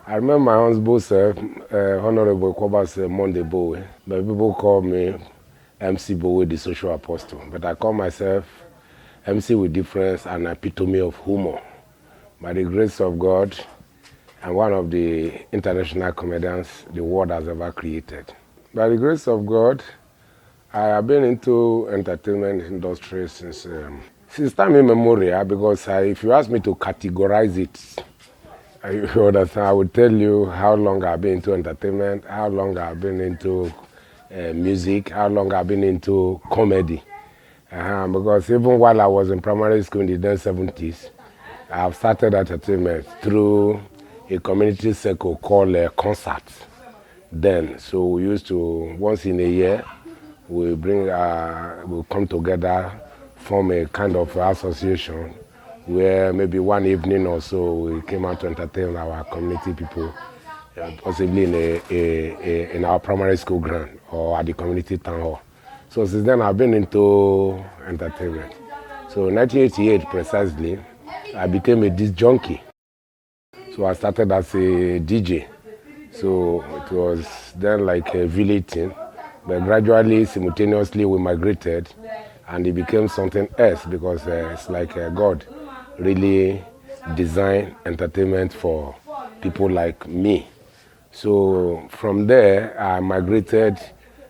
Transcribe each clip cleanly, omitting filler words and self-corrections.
I remember my aunt's boss, Honorable Kwabas Monday Bowe, but people call me MC Bowe, the social apostle. But I call myself MC with difference and epitome of humor. By the grace of God, I'm one of the international comedians the world has ever created. By the grace of God, I have been into entertainment industry since time immemorial because if you ask me to categorize it, you understand, I would tell you how long I've been into entertainment, how long I've been into music, how long I've been into comedy. Because even while I was in primary school in the then 70s, I've started entertainment through a community circle called Concert. Then, so we used to, once in a year, we we'll come together, form a kind of association where maybe one evening or so we came out to entertain our community people, possibly in our primary school ground or at the community town hall. So since then I've been into entertainment. So in 1988 precisely, I became a disc junkie. So I started as a DJ. So it was then like a village thing. But gradually, simultaneously, we migrated and it became something else because it's like God really designed entertainment for people like me. So from there, I migrated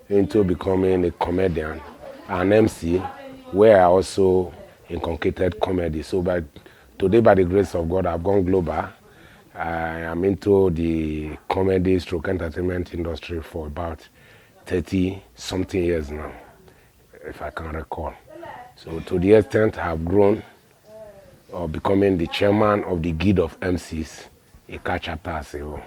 into becoming a comedian, an MC, where I also inculcated comedy. So today, by the grace of God, I've gone global. I am into the comedy stroke entertainment industry for about 30-something years now, if I can recall. So to the extent I've grown of becoming the chairman of the Guild of MCs, a chapter as a whole.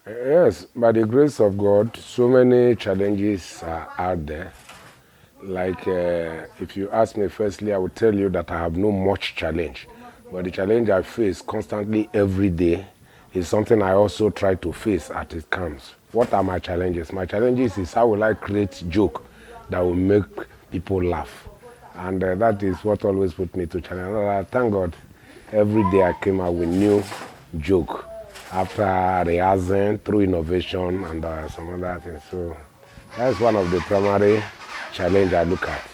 Yes, by the grace of God, so many challenges are out there. Like, if you ask me firstly, I would tell you that I have no much challenge. But the challenge I face constantly every day is something I also try to face as it comes. What are my challenges? My challenges is how will I create joke that will make people laugh. And that is what always put me to challenge. Thank God, every day I came out with new joke after rehearsing through innovation and some other things. So that's one of the primary challenges I look at.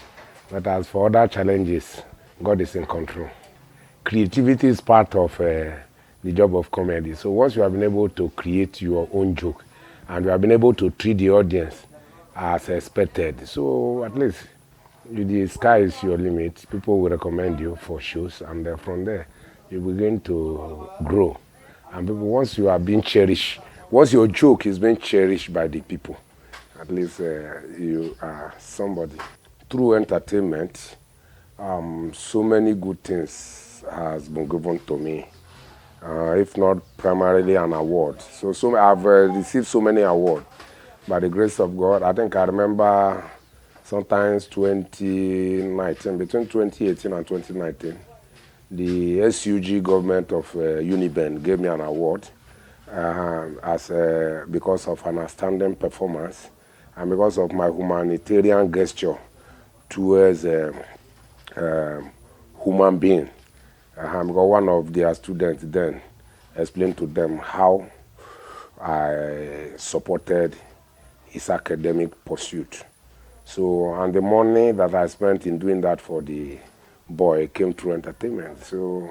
But as for other challenges, God is in control. Creativity is part of the job of comedy. So once you have been able to create your own joke and you have been able to treat the audience as expected, so at least the sky is your limit. People will recommend you for shows, and from there you begin to grow. And people, once you are being cherished, once your joke is being cherished by the people, at least you are somebody. Through entertainment, so many good things has been given to me, if not primarily an award. So I've received so many awards by the grace of God. I think I remember sometimes 2019, between 2018 and 2019, the SUG government of Uniben gave me an award because of an outstanding performance and because of my humanitarian gesture towards human being. Because one of their students then explained to them how I supported his academic pursuit. So, and the money that I spent in doing that for the boy came through entertainment. So,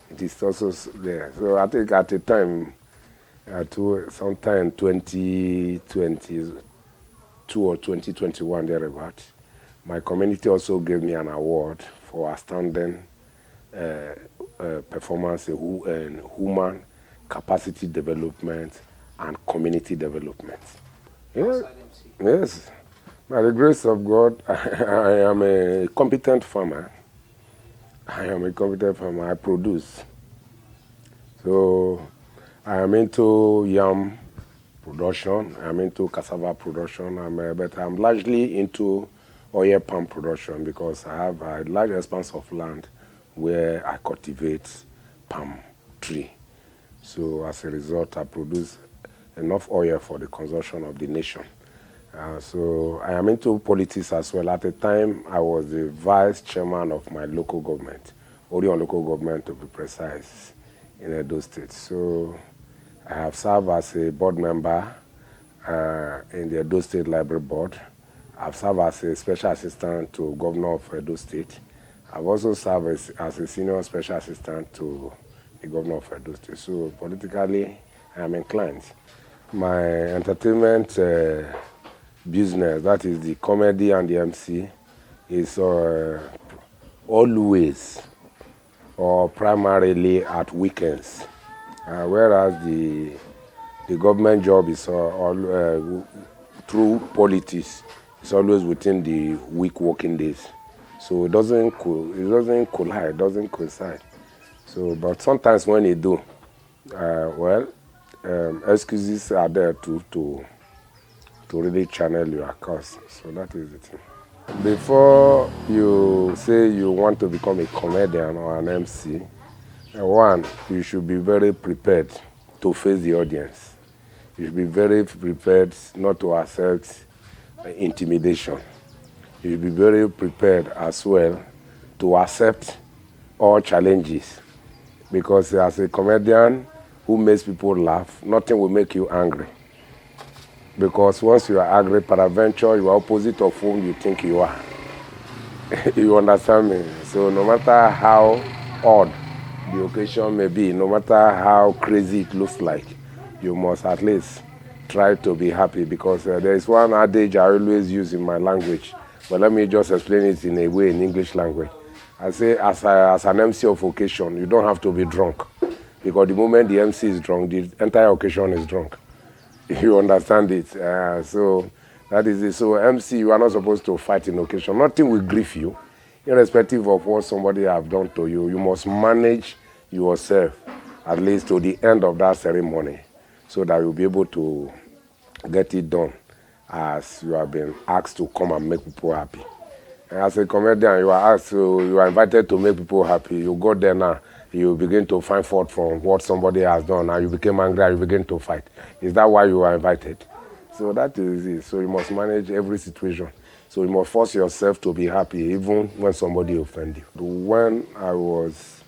it is also there. So, I think at the time, sometime 2022 or 2021, thereabout, my community also gave me an award for outstanding performance in human capacity development and community development. Yes. By the grace of God, I am a competent farmer. I produce. So I am into yam production. I'm into cassava production. But I'm largely into oil palm production because I have a large expanse of land where I cultivate palm tree. So as a result, I produce enough oil for the consumption of the nation. So I am into politics as well. At the time, I was the vice chairman of my local government, Orion local government to be precise, in Edo State. So I have served as a board member in the Edo State Library Board. I've served as a special assistant to Governor of Edo State. I've also served as a senior special assistant to the Governor of Edo State. So politically, I am inclined. My entertainment business, that is the comedy and the MC, is always or primarily at weekends, whereas the government job is through politics. It's always within the week working days, so it doesn't collide, it doesn't coincide. So, but sometimes when it do, excuses are there to really channel your course. So that is the thing. Before you say you want to become a comedian or an MC, one, you should be very prepared to face the audience. You should be very prepared not to accept intimidation. You should be very prepared as well to accept all challenges. Because as a comedian who makes people laugh, nothing will make you angry. Because once you are angry, peradventure, you are opposite of whom you think you are. You understand me? So no matter how odd the occasion may be, no matter how crazy it looks like, you must at least try to be happy, because there is one adage I always use in my language, but let me just explain it in a way in English language. I say, as an MC of occasion, you don't have to be drunk, because the moment the MC is drunk, the entire occasion is drunk. You understand it? So that is it. So MC, you are not supposed to fight in occasion. Nothing will grieve you, irrespective of what somebody have done to you. You must manage yourself at least to the end of that ceremony, so that you'll be able to get it done as you have been asked to come and make people happy. And as a comedian, you are invited to make people happy. You go there now, you begin to find fault from what somebody has done, and you became angry, and you begin to fight. Is that why you are invited? So that is it. So you must manage every situation. So you must force yourself to be happy even when somebody offends you. When I was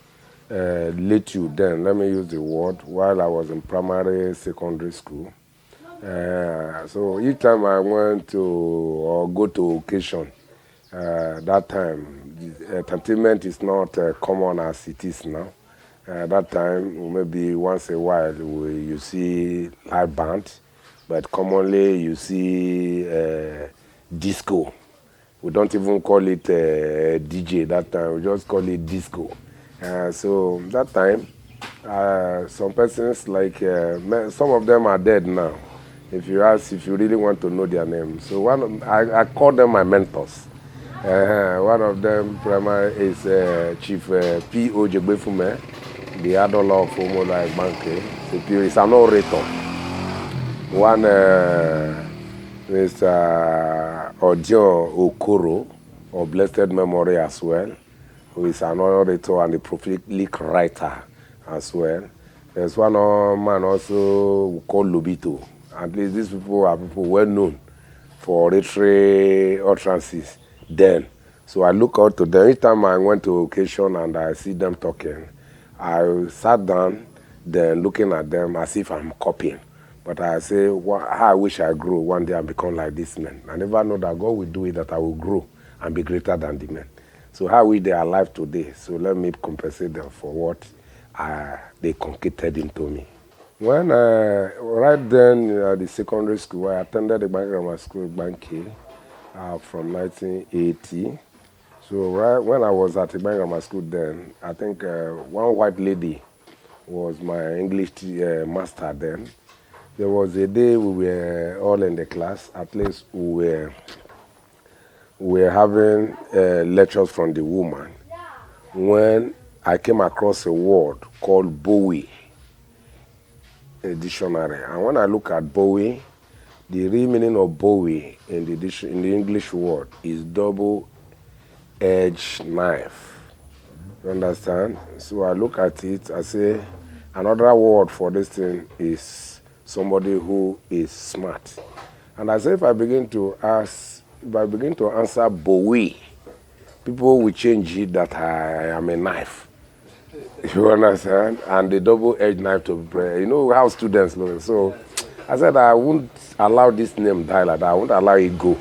little then, let me use the word, while I was in primary, secondary school, so each time I went to or go to occasion, that time, entertainment is not common as it is now. That time, maybe once a while, you see live band, but commonly you see disco. We don't even call it DJ that time, we just call it disco. So that time, some persons like, some of them are dead now. If you really want to know their names. So I call them my mentors. One of them primary is Chief P.O. Jegbefume, the Adola of Omola Banke. He's an orator. One is Odion Okoro, of blessed memory as well, who is an orator and a prolific writer as well. There's one man also called Lobito. At least these people are people well known for oratory utterances then. So I look out to them. Each time I went to occasion and I see them talking, I sat down, then looking at them as if I'm copying. But I say, how I wish I grew one day and become like this man. I never know that God will do it, that I will grow and be greater than the men. So how we they are alive today. So let me compensate them for what they concocted into me. When right then at the secondary school, I attended the Bank Grammar School, Banki, from 1980. So right when I was at the Bank Grammar School then, I think one white lady was my English master then. There was a day we were all in the class, at least we were having lectures from the woman, when I came across a word called Bowe, a dictionary. And when I look at Bowe, the real meaning of Bowe in the English word is double-edged knife. You understand? So I look at it, I say, another word for this thing is somebody who is smart. And I say, if I begin to answer Bowe, people will change it that I am a knife. You understand? And the double-edged knife to prepare. You know how students look. So I said I won't allow this name die like that. I won't allow it go.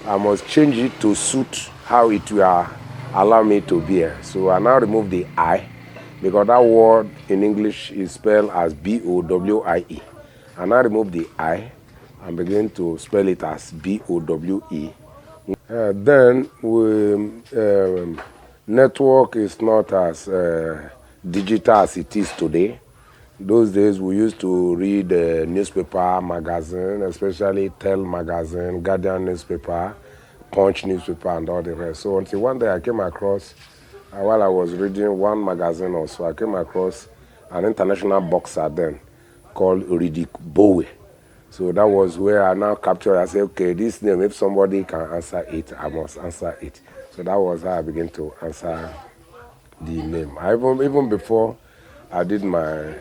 I must change it to suit how it will allow me to bear. So I now remove the I, because that word in English is spelled as B-O-W-I-E. I now remove the I and begin to spell it as B-O-W-E. Then network is not as digital as it is today. Those days we used to read newspaper, magazine, especially Tell magazine, Guardian newspaper, Punch newspaper, and all the rest. So until one day I came across, while I was reading one magazine or so, I came across an international boxer then called Bowe. So that was where I now captured. I said, okay, this name, if somebody can answer it, I must answer it. So that was how I began to answer the name. Even before I did my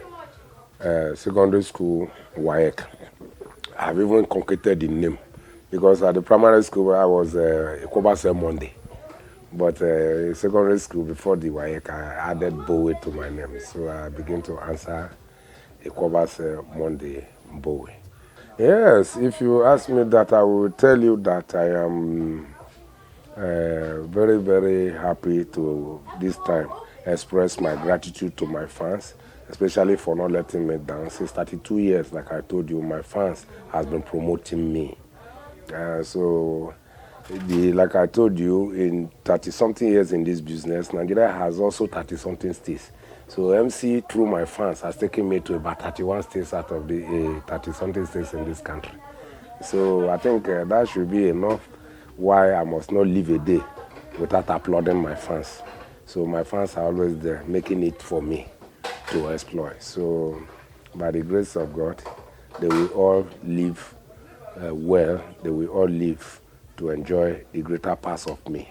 secondary school WAEC, I've even concocted the name. Because at the primary school, I was Ekwobase Monday. But secondary school, before the WAEC, I added Bowe to my name. So I began to answer Ekwobase Monday Bowe. Yes, if you ask me that, I will tell you that I am very, very happy to this time express my gratitude to my fans, especially for not letting me down. Since 32 years, like I told you, my fans has been promoting me. Like I told you, in 30-something years in this business, Nigeria has also 30-something states. So MC, through my fans, has taken me to about 31 states out of the 30-something states in this country. So I think that should be enough why I must not live a day without applauding my fans. So my fans are always there, making it for me to exploit. So by the grace of God, they will all live well. They will all live to enjoy the greater parts of me.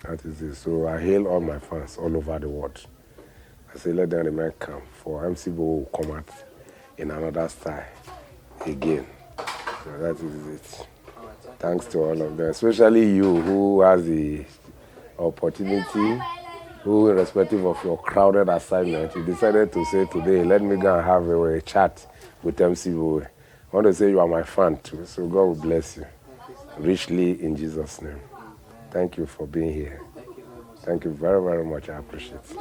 That is it. So I hail all my fans all over the world. I say, let them remain calm, for MC Bowe will come out in another style again. So that is it. Thanks to all of them, especially you who has the opportunity, who, irrespective of your crowded assignment, you decided to say today, let me go and have a chat with MC Bowe. I want to say you are my fan too, so God will bless you richly in Jesus' name. Thank you for being here. Thank you very, very much. I appreciate it.